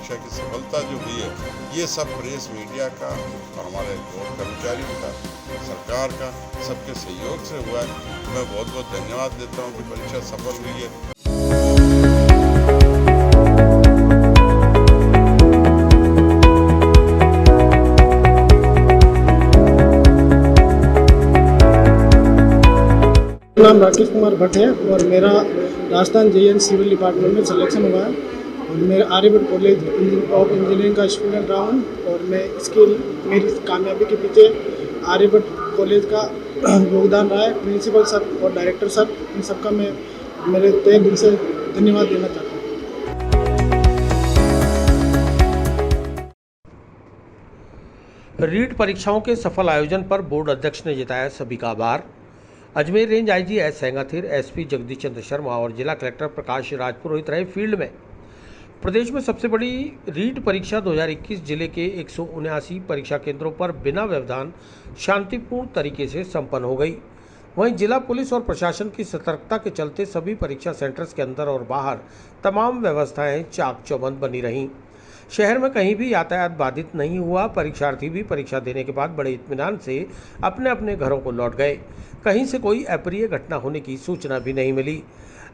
परीक्षा की सफलता जो हुई है ये सब प्रेस मीडिया का और हमारे बोर्ड कर्मचारियों का, सरकार का, सबके सहयोग से हुआ है। मैं बहुत बहुत धन्यवाद देता हूँ कि परीक्षा सफल हुई है। नाम राकेश कुमार भट्ट है और मेरा राजस्थान JN सिविल डिपार्टमेंट में सिलेक्शन हुआ है और मैं आर्यभट्ट कॉलेज ऑफ इंजीनियरिंग का स्टूडेंट रहा हूँ और मैं इसके मेरी कामयाबी के पीछे आर्यभट्ट कॉलेज का योगदान रहा है। प्रिंसिपल सर और डायरेक्टर सर, इन सबका मैं मेरे तहे दिल से धन्यवाद देना चाहता हूँ। रीट परीक्षाओं के सफल आयोजन पर बोर्ड अध्यक्ष ने जताया सभी का आभार। Ajmer range IG S Sengathir, SP Jagdish Chandra Sharma और जिला कलेक्टर प्रकाश राज पुरोहित रहे फील्ड में। प्रदेश में सबसे बड़ी रीट परीक्षा 2021 जिले के 179 परीक्षा केंद्रों पर बिना व्यवधान शांतिपूर्ण तरीके से संपन्न हो गई। वहीं जिला पुलिस और प्रशासन की सतर्कता के चलते सभी परीक्षा सेंटर्स के अंदर और बाहर तमाम व्यवस्थाएं चाक चौबंद बनी रहीं। शहर में कहीं भी यातायात बाधित नहीं हुआ। परीक्षार्थी भी परीक्षा देने के बाद बड़े इत्मीनान से अपने अपने घरों को लौट गए। कहीं से कोई अप्रिय घटना होने की सूचना भी नहीं मिली।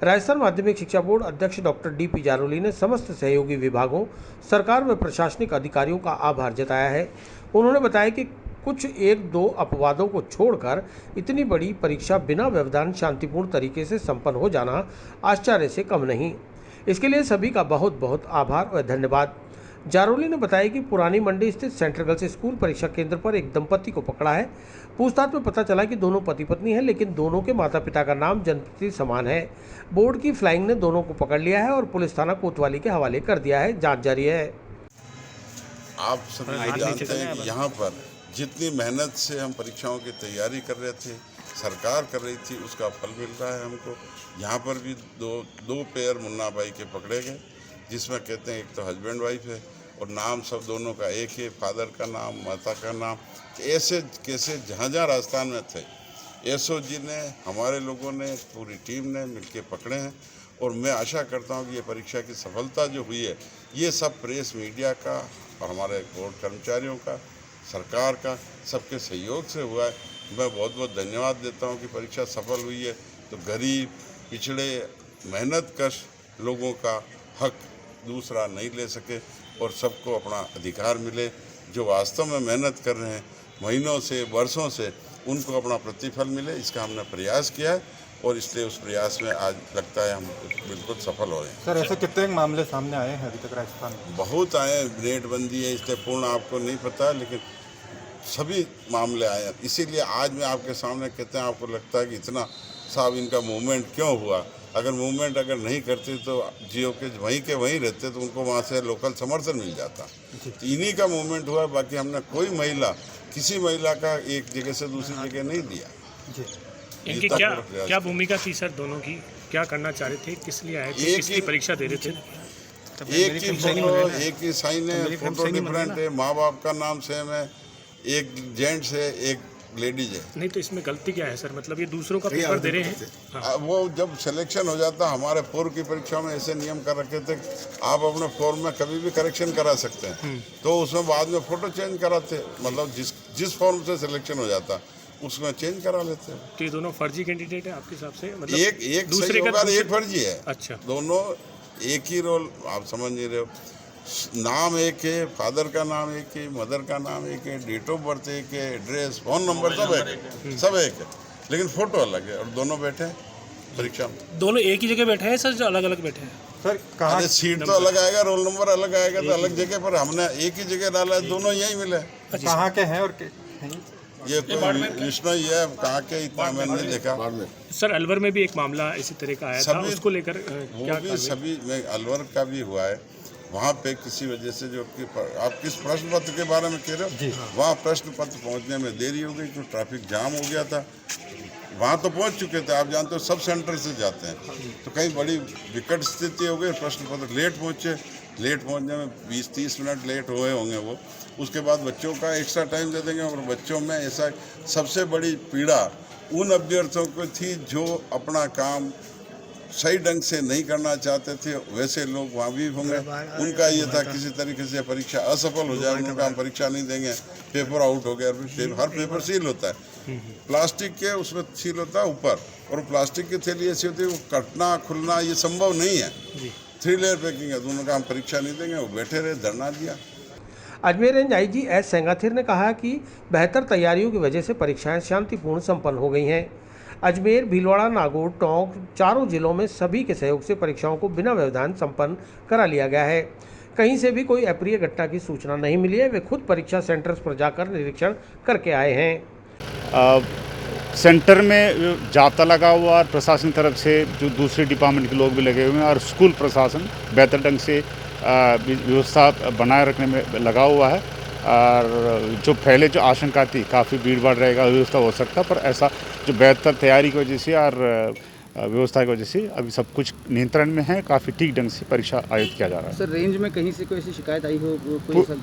राजस्थान माध्यमिक शिक्षा बोर्ड अध्यक्ष डॉक्टर DP जारोली ने समस्त सहयोगी विभागों, सरकार व प्रशासनिक अधिकारियों का आभार जताया है। उन्होंने बताया कि कुछ 1-2 अपवादों को छोड़कर इतनी बड़ी परीक्षा बिना व्यवधान शांतिपूर्ण तरीके से संपन्न हो जाना आश्चर्य से कम नहीं। इसके लिए सभी का बहुत बहुत आभार व धन्यवाद। जारोली ने बताया कि पुरानी मंडी स्थित सेंट्रल गर्ल्स स्कूल परीक्षा केंद्र पर एक दंपति को पकड़ा है। पूछताछ में पता चला कि दोनों पति पत्नी हैं, लेकिन दोनों के माता पिता का नाम जन्मतिथि समान है। बोर्ड की फ्लाइंग ने दोनों को पकड़ लिया है और पुलिस थाना कोतवाली के हवाले कर दिया है। जांच जारी है। आप सभी जानते हैं कि यहाँ पर जितनी मेहनत से हम परीक्षाओं की तैयारी कर रहे थे, सरकार कर रही थी, उसका फल मिल रहा है हमको। यहाँ पर भी दो पेयर मुन्ना भाई के पकड़े गए, जिसमें कहते हैं एक तो हस्बैंड वाइफ है और नाम सब दोनों का एक है, फादर का नाम, माता का नाम। ऐसे कैसे जहाँ जहाँ राजस्थान में थे SOG ने, हमारे लोगों ने, पूरी टीम ने मिलके पकड़े हैं। और मैं आशा करता हूँ कि ये परीक्षा की सफलता जो हुई है ये सब प्रेस मीडिया का और हमारे बोर्ड कर्मचारियों का, सरकार का, सबके सहयोग से हुआ है। मैं बहुत बहुत धन्यवाद देता हूँ कि परीक्षा सफल हुई है। तो गरीब, पिछड़े, मेहनतकश लोगों का हक दूसरा नहीं ले सके और सबको अपना अधिकार मिले। जो वास्तव में मेहनत कर रहे हैं महीनों से, वर्षों से, उनको अपना प्रतिफल मिले, इसका हमने प्रयास किया है और इसलिए उस प्रयास में आज लगता है हम बिल्कुल सफल हो रहे हैं। सर, ऐसे कितने मामले सामने आए हैं अभी तक राजस्थान में? बहुत आए हैं। नेटबंदी है इसलिए पूर्ण आपको नहीं पता, लेकिन सभी मामले आए हैं। इसीलिए आज मैं आपके सामने कहते हैं, आपको लगता है कि इतना साहब इनका मूवमेंट क्यों हुआ। अगर मूवमेंट अगर नहीं करते तो जियो के वहीं रहते तो उनको वहाँ से लोकल समर्थन मिल जाता। तो इन्हीं का मूवमेंट हुआ। बाकी हमने कोई महिला, किसी महिला का एक जगह से दूसरी जगह नहीं दिया। इनकी क्या भूमिका थी सर? दोनों की क्या करना चाह रहे थे, किस लिए आए थे, किसकी परीक्षा दे रहे थे? एक ही फोटो, एक ही साइन है, फोटो डिफरेंट है, माँ बाप का नाम सेम है, एक जेंट्स है, एक लेडीज है। नहीं तो इसमें गलती क्या है सर? मतलब ये दूसरों का पेपर दे रहे हैं। हाँ। वो जब सिलेक्शन हो जाता, हमारे पूर्व की परीक्षाओं में ऐसे नियम कर रखे थे, आप अपने फॉर्म में कभी भी करेक्शन करा सकते हैं। तो उसमें बाद में फोटो चेंज कराते, मतलब जिस फॉर्म से सिलेक्शन हो जाता उसमें चेंज करा लेते हैं। तो ये दोनों फर्जी कैंडिडेट है आपके हिसाब से? मतलब एक दूसरे का एक फर्जी है। अच्छा, दोनों एक ही रोल, आप समझ नहीं रहे हो। नाम एक है, फादर का नाम एक है, मदर का नाम एक है, डेट ऑफ बर्थ एक है, एड्रेस, फोन नंबर सब एक है, सब एक है, लेकिन फोटो अलग है। और दोनों बैठे परीक्षा में। दोनों एक ही जगह बैठे हैं सर, जो अलग अलग बैठे हैं? सर, कहाँ सीट तो अलग आएगा, रोल नंबर अलग आएगा, तो अलग जगह पर हमने एक ही जगह डाला है, दोनों यही मिले। कहाँ के हैं? और ये विष्णु ही है, कहाँ के इतना मैंने नहीं देखा। सर, अलवर में भी एक मामला इसी तरह का आया था, उसको लेकर क्या? सभी में अलवर का भी हुआ है। वहाँ पे किसी वजह से जो आप किस प्रश्न पत्र के बारे में कह रहे हो, वहाँ प्रश्न पत्र पहुँचने में देरी हो गई, तो ट्रैफिक जाम हो गया था। वहाँ तो पहुँच चुके थे, आप जानते हो सब सेंटर से जाते हैं, तो कहीं बड़ी विकट स्थिति हो गई, प्रश्न पत्र लेट पहुँचे। लेट पहुँचने में 20-30 मिनट लेट हुए होंगे वो। उसके बाद बच्चों का एक्स्ट्रा टाइम दे देंगे। और बच्चों में ऐसा सबसे बड़ी पीड़ा उन अभ्यर्थियों को थी जो अपना काम सही ढंग से नहीं करना चाहते थे वैसे लोग वहाँ भी होंगे। उनका ये था किसी तरीके से परीक्षा असफल हो जाए, उनका हम परीक्षा नहीं देंगे, पेपर आउट हो गया। हर पेपर सील होता है, प्लास्टिक के उसमें सील होता है ऊपर, और प्लास्टिक की थैली ऐसी होती है वो कटना खुलना ये संभव नहीं है। 3 लेयर पैकिंग है, दोनों का हम परीक्षा नहीं देंगे। वो बैठे रहे, धरना दिया। Ajmer range IG S Sengathir ने कहा कि बेहतर तैयारियों की वजह से परीक्षाएं शांतिपूर्ण संपन्न हो गई हैं। अजमेर, भीलवाड़ा, नागौर, टोंक चारों जिलों में सभी के सहयोग से परीक्षाओं को बिना व्यवधान संपन्न करा लिया गया है। कहीं से भी कोई अप्रिय घटना की सूचना नहीं मिली है। वे खुद परीक्षा सेंटर्स पर जाकर निरीक्षण करके आए हैं। सेंटर में जाब्ता लगा हुआ और प्रशासन की तरफ से जो दूसरे डिपार्टमेंट के लोग भी लगे हुए हैं, और स्कूल प्रशासन बेहतर ढंग से व्यवस्था बनाए रखने में लगा हुआ है। और जो पहले जो आशंका थी काफ़ी भीड़ भाड़ रहेगा, व्यवस्था हो सकता, पर ऐसा जो बेहतर तैयारी की वजह से और व्यवस्था की वजह से अभी सब कुछ नियंत्रण में है। काफ़ी ठीक ढंग से परीक्षा आयोजित किया जा रहा है। सर, रेंज में कहीं से कोई ऐसी शिकायत आई हो?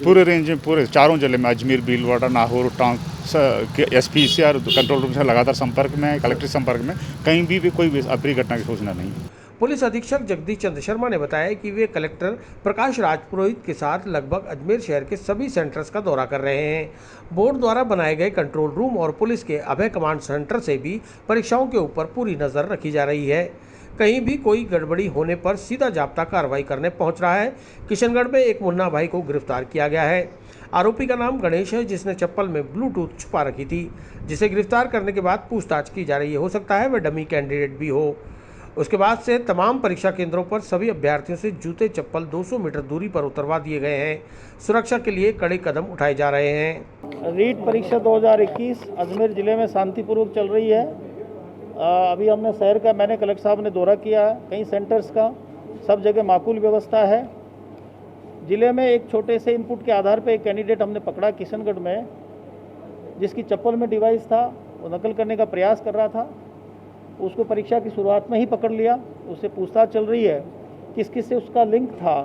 पूरे रेंज में, पूरे चारों जिले में, अजमेर, भीलवाड़ा, नागौर, टोंक एसपी से और कंट्रोल रूम से लगातार संपर्क में है, कलेक्टर संपर्क में, कहीं भी कोई अप्रिय घटना की सूचना नहीं है। पुलिस अधीक्षक जगदीश चंद्र शर्मा ने बताया कि वे कलेक्टर प्रकाश राजपुरोहित के साथ लगभग अजमेर शहर के सभी सेंटर्स का दौरा कर रहे हैं। बोर्ड द्वारा बनाए गए कंट्रोल रूम और पुलिस के अभय कमांड सेंटर से भी परीक्षाओं के ऊपर पूरी नज़र रखी जा रही है। कहीं भी कोई गड़बड़ी होने पर सीधा जाब्ता कार्रवाई करने पहुंच रहा है। किशनगढ़ में एक मुन्ना भाई को गिरफ्तार किया गया है। आरोपी का नाम गणेश है, जिसने चप्पल में ब्लूटूथ छुपा रखी थी, जिसे गिरफ्तार करने के बाद पूछताछ की जा रही है। हो सकता है वह डमी कैंडिडेट भी हो। उसके बाद से तमाम परीक्षा केंद्रों पर सभी अभ्यर्थियों से जूते चप्पल 200 मीटर दूरी पर उतरवा दिए गए हैं। सुरक्षा के लिए कड़े कदम उठाए जा रहे हैं। रीट परीक्षा 2021 अजमेर ज़िले में शांतिपूर्वक चल रही है। अभी हमने शहर का, मैंने कलेक्टर साहब ने दौरा किया है, कई सेंटर्स का, सब जगह माकूल व्यवस्था है। ज़िले में एक छोटे से इनपुट के आधार पर एक कैंडिडेट हमने पकड़ा किशनगढ़ में, जिसकी चप्पल में डिवाइस था, वो नकल करने का प्रयास कर रहा था। उसको परीक्षा की शुरुआत में ही पकड़ लिया। उससे पूछताछ चल रही है किस किस से उसका लिंक था,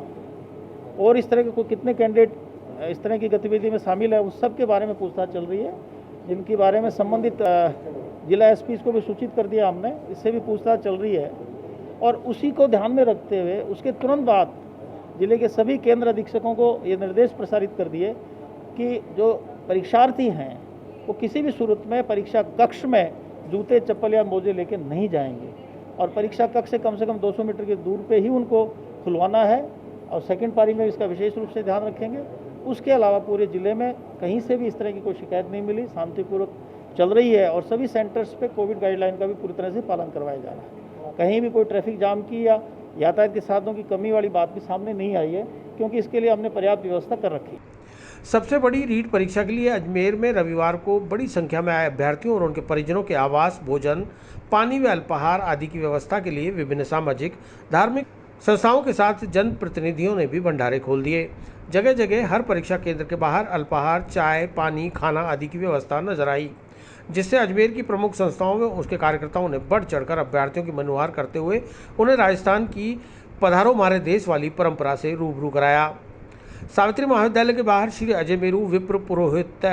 और इस तरह के कितने कैंडिडेट इस तरह की गतिविधि में शामिल है, उस सब के बारे में पूछताछ चल रही है, जिनके बारे में संबंधित जिला एसपी को भी सूचित कर दिया हमने। इससे भी पूछताछ चल रही है। और उसी को ध्यान में रखते हुए उसके तुरंत बाद जिले के सभी केंद्र अधीक्षकों को ये निर्देश प्रसारित कर दिए कि जो परीक्षार्थी हैं वो किसी भी सूरत में परीक्षा कक्ष में जूते चप्पल या मोजे लेके नहीं जाएंगे, और परीक्षा कक्ष से कम 200 मीटर की दूर पे ही उनको खुलवाना है। और सेकंड पारी में इसका विशेष रूप से ध्यान रखेंगे। उसके अलावा पूरे ज़िले में कहीं से भी इस तरह की कोई शिकायत नहीं मिली, शांतिपूर्वक चल रही है। और सभी सेंटर्स पे कोविड गाइडलाइन का भी पूरी तरह से पालन करवाया जा रहा है। कहीं भी कोई ट्रैफिक जाम की या यातायात के साधनों की कमी वाली बात भी सामने नहीं आई है, क्योंकि इसके लिए हमने पर्याप्त व्यवस्था कर रखी है। सबसे बड़ी रीट परीक्षा के लिए अजमेर में रविवार को बड़ी संख्या में आए अभ्यर्थियों और उनके परिजनों के आवास, भोजन, पानी व अल्पाहार आदि की व्यवस्था के लिए विभिन्न सामाजिक धार्मिक संस्थाओं के साथ जनप्रतिनिधियों ने भी भंडारे खोल दिए। जगह जगह हर परीक्षा केंद्र के बाहर अल्पाहार, चाय, पानी, खाना आदि की व्यवस्था नजर आई, जिससे अजमेर की प्रमुख संस्थाओं व उसके कार्यकर्ताओं ने बढ़ चढ़कर अभ्यर्थियों की मनुहार करते हुए उन्हें राजस्थान की पधारो मारे देश वाली परंपरा से रूबरू कराया। सावित्री महाविद्यालय के बाहर श्री अजय मेरू विप्र पुरोहित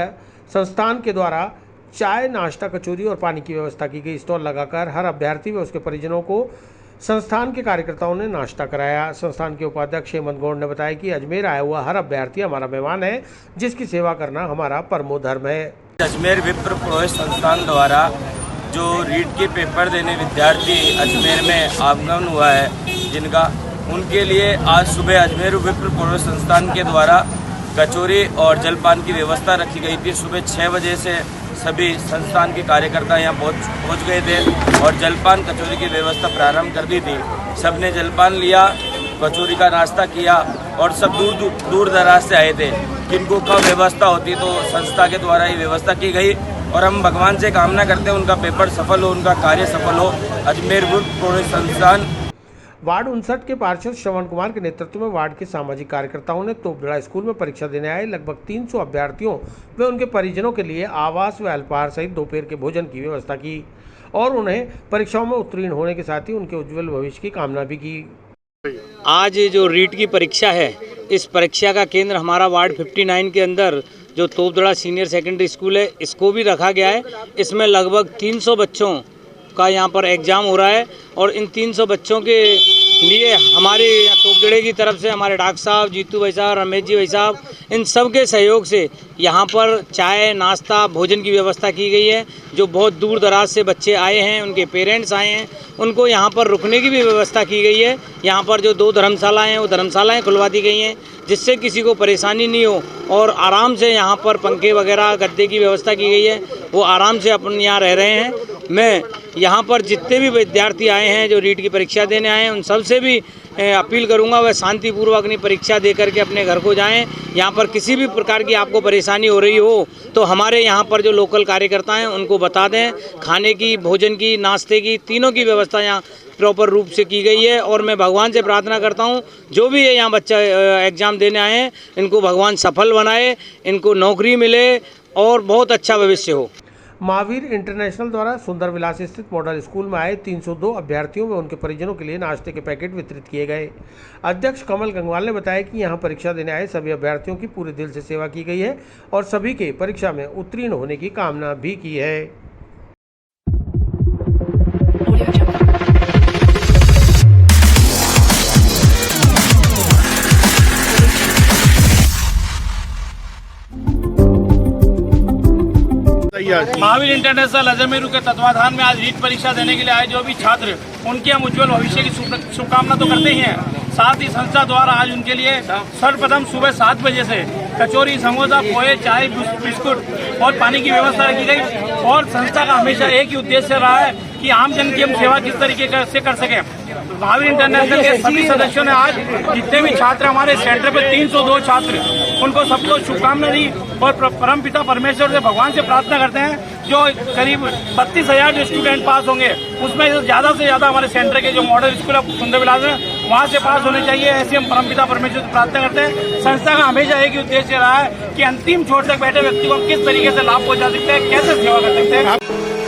संस्थान के द्वारा चाय, नाश्ता, कचौरी और पानी की व्यवस्था की गई। स्टॉल लगाकर हर अभ्यर्थी व उसके परिजनों को संस्थान के कार्यकर्ताओं ने नाश्ता कराया। संस्थान के उपाध्यक्ष हेमंत गौड़ ने बताया कि अजमेर आया हुआ हर अभ्यर्थी हमारा मेहमान है, जिसकी सेवा करना हमारा परमो धर्म है। अजमेर विप्र पुरोहित संस्थान द्वारा जो रीट के पेपर देने विद्यार्थी अजमेर में आगमन हुआ है, जिनका उनके लिए आज सुबह अजमेर विप्र पुरोहित संस्थान के द्वारा कचौरी और जलपान की व्यवस्था रखी गई थी। सुबह 6 बजे से सभी संस्थान के कार्यकर्ता यहाँ पहुँच गए थे और जलपान कचौरी की व्यवस्था प्रारंभ कर दी थी। सबने जलपान लिया, कचौरी का नाश्ता किया और सब दूर दराज से आए थे। किनको कब व्यवस्था होती तो संस्था के द्वारा ये व्यवस्था की गई और हम भगवान से कामना करते हैं उनका पेपर सफल हो, उनका कार्य सफल हो। अजमेर विप्र पुरोहित संस्थान वार्ड 59 के पार्षद श्रवण कुमार के नेतृत्व में वार्ड के सामाजिक कार्यकर्ताओं ने तोपदड़ा स्कूल में परीक्षा देने आए लगभग 300 अभ्यर्थियों व उनके परिजनों के लिए आवास व अल्पाहार सहित दोपहर के भोजन की व्यवस्था की और उन्हें परीक्षाओं में उत्तीर्ण होने के साथ ही उनके उज्जवल भविष्य की कामना भी की। आज जो रीट की परीक्षा है, इस परीक्षा का केंद्र हमारा वार्ड 59 के अंदर जो तोपदड़ा सीनियर सेकेंडरी स्कूल है, इसको भी रखा गया है। इसमें लगभग 300 बच्चों का यहाँ पर एग्ज़ाम हो रहा है और इन 300 बच्चों के लिए हमारे यहाँ तोपजड़े की तरफ से हमारे डॉक्टर साहब, जीतू भाई साहब, रमेश जी भाई साहब, इन सब के सहयोग से यहाँ पर चाय, नाश्ता, भोजन की व्यवस्था की गई है। जो बहुत दूर दराज से बच्चे आए हैं, उनके पेरेंट्स आए हैं, उनको यहाँ पर रुकने की भी व्यवस्था की गई है। यहाँ पर जो 2 धर्मशालाएँ हैं वो धर्मशालाएँ खुलवा दी गई हैं, जिससे किसी को परेशानी नहीं हो और आराम से यहाँ पर पंखे वगैरह गद्दे की व्यवस्था की गई है। वो आराम से अपन यहाँ रह रहे हैं। मैं यहाँ पर जितने भी विद्यार्थी आए हैं जो रीट की परीक्षा देने आए हैं, उन सब से भी अपील करूँगा वह शांतिपूर्वक अपनी परीक्षा दे करके अपने घर को जाएं। यहाँ पर किसी भी प्रकार की आपको परेशानी हो रही हो तो हमारे यहाँ पर जो लोकल कार्यकर्ता हैं उनको बता दें। खाने की, भोजन की, नाश्ते की, तीनों की व्यवस्था यहाँ प्रॉपर रूप से की गई है। और मैं भगवान से प्रार्थना करता हूँ जो भी ये यहाँ बच्चा एग्ज़ाम देने आए हैं, इनको भगवान सफल बनाए, इनको नौकरी मिले और बहुत अच्छा भविष्य हो। महावीर इंटरनेशनल द्वारा सुंदर विलास स्थित मॉडल स्कूल में आए 302 अभ्यर्थियों व उनके परिजनों के लिए नाश्ते के पैकेट वितरित किए गए। अध्यक्ष कमल गंगवाल ने बताया कि यहां परीक्षा देने आए सभी अभ्यर्थियों की पूरे दिल से सेवा की गई है और सभी के परीक्षा में उत्तीर्ण होने की कामना भी की है। महावीर इंटरनेशनल अजमेरू के तत्वाधान में आज रीट परीक्षा देने के लिए आए जो भी छात्र, उनके हम उज्जवल भविष्य की शुभकामना तो करते ही हैं। साथ ही संस्था द्वारा आज उनके लिए सर्वप्रथम सुबह 7 बजे से कचौरी, समोसा, पोहे, चाय, बिस्कुट और पानी की व्यवस्था रखी गई। और संस्था का हमेशा एक ही उद्देश्य रहा है कि आम जन की हम सेवा किस तरीके से कर सकें। महावीर इंटरनेशनल के सभी सदस्यों ने आज जितने भी छात्र हमारे सेंटर पे 302 छात्र, उनको सबको शुभकामनाएं दी और परमपिता परमेश्वर से भगवान से प्रार्थना करते हैं जो करीब 32,000 जो स्टूडेंट पास होंगे उसमें ज़्यादा से ज़्यादा हमारे सेंटर के जो मॉडल स्कूल है सुंदर विलास में वहाँ से पास होने चाहिए। ऐसे हम परमपिता परमेश्वर से प्रार्थना करते हैं। संस्था का हमेशा एक ही उद्देश्य रहा है कि अंतिम छोर तक बैठे व्यक्ति को किस तरीके से लाभ पहुँचा सकते हैं, कैसे सेवा कर सकते हैं।